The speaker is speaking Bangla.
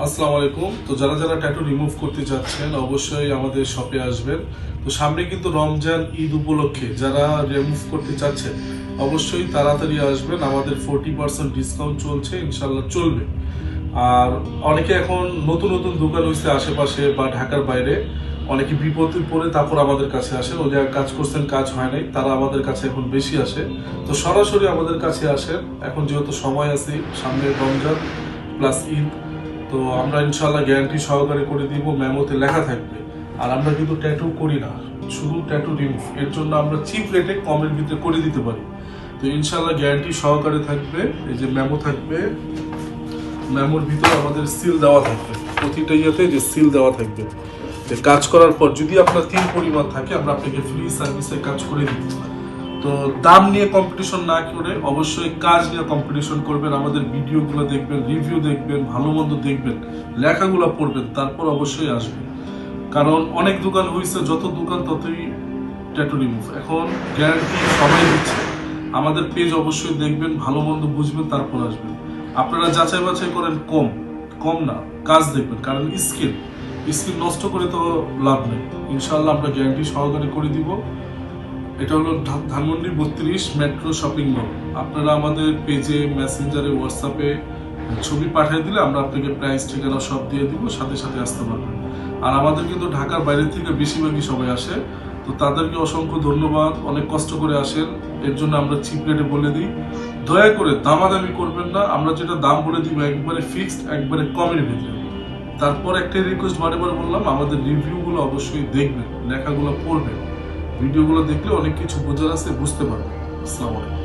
আসসালামু আলাইকুম। তো যারা যারা ট্যাটু রিমুভ করতে যাচ্ছেন অবশ্যই আমাদের শপে আসবেন। তো সামনে কিন্তু রমজান ঈদ উপলক্ষে যারা রিমুভ করতে চাচ্ছেন অবশ্যই তাড়াতাড়ি আসবেন। আমাদের 40% ডিসকাউন্ট চলছে, ইনশাল্লাহ চলবে। আর অনেকে এখন নতুন নতুন দোকান হয়েছে আশেপাশে বা ঢাকার বাইরে, অনেকে বিপদে পড়ে তারপর আমাদের কাছে আসেন। ওই জায়গায় কাজ করছেন, কাজ হয় নাই, তারা আমাদের কাছে এখন বেশি আসে। তো সরাসরি আমাদের কাছে আসেন। এখন যেহেতু সময় আছে, সামনে রমজান প্লাস ঈদ, তো আমরা ইনশাল্লাহ গ্যারান্টি সহকারে করে দিব। মেমোতে লেখা থাকবে। আর আমরা কিন্তু ট্যাটু করি না, শুধু ট্যাটু রিমুভ। এর জন্য আমরা চিপ রেটে কমের ভিতরে করে দিতে পারি। তো ইনশাল্লাহ গ্যারান্টি সহকারে থাকবে। এই যে মেমো থাকবে, মেমোর ভিতরে আমাদের সিল দেওয়া থাকবে। প্রতিটা ইয়েতে যে সিল দেওয়া থাকবে, যে কাজ করার পর যদি আপনার 3 পরিমাণ থাকে আমরা আপনাকে ফ্রি সার্ভিসে কাজ করে দিব। তো দাম নিয়ে কম্পিটিশন না করে অবশ্যই কাজ নিয়ে কম্পিটিশন করবেন। আমাদের ভিডিওগুলো দেখবেন, রিভিউ দেখবেন, ভালো মন্দ দেখবেন, লেখাগুলো পড়বেন, তারপর অবশ্যই আসবেন। কারণ অনেক দোকান হয়েছে, যত দোকান ততই ট্যাটু রিমুভ। এখন গ্যারান্টি সবাই দিচ্ছে। আমাদের পেজ অবশ্যই দেখবেন, ভালো মন্দ বুঝবেন, তারপর আসবেন। আপনারা যাচাই বাছাই করেন, কম কম না, কাজ দেখবেন। কারণ স্কিল নষ্ট করে তো লাভ নেই। ইনশাল্লাহ আমরা গ্যারান্টি সহকারে করে দিব। এটা হলো ধানমন্ডি 32 মেট্রো শপিং মল। আপনারা আমাদের পেজে, মেসেঞ্জারে, হোয়াটসঅ্যাপে ছবি পাঠিয়ে দিলে আমরা আপনাকে প্রাইস, ঠিকানা সব দিয়ে দিব, সাথে সাথে আসতে পারবেন। আর আমাদের কিন্তু ঢাকার বাইরে থেকে বেশিরভাগই সবাই আসে। তো তাদেরকে অসংখ্য ধন্যবাদ, অনেক কষ্ট করে আসেন। এর জন্য আমরা চিপ রেটে বলে দিই। দয়া করে দামাদামি করবেন না। আমরা যেটা দাম বলে দিব একবারে ফিক্সড, একবারে কমের ভিতরে। তারপর একটাই রিকোয়েস্ট, বারে বললাম, আমাদের রিভিউগুলো অবশ্যই দেখবেন, লেখাগুলো পড়বেন। ভিডিওগুলো দেখলে অনেক কিছু বোঝার আছে, বুঝতে পারবেন। আসসালামু আলাইকুম।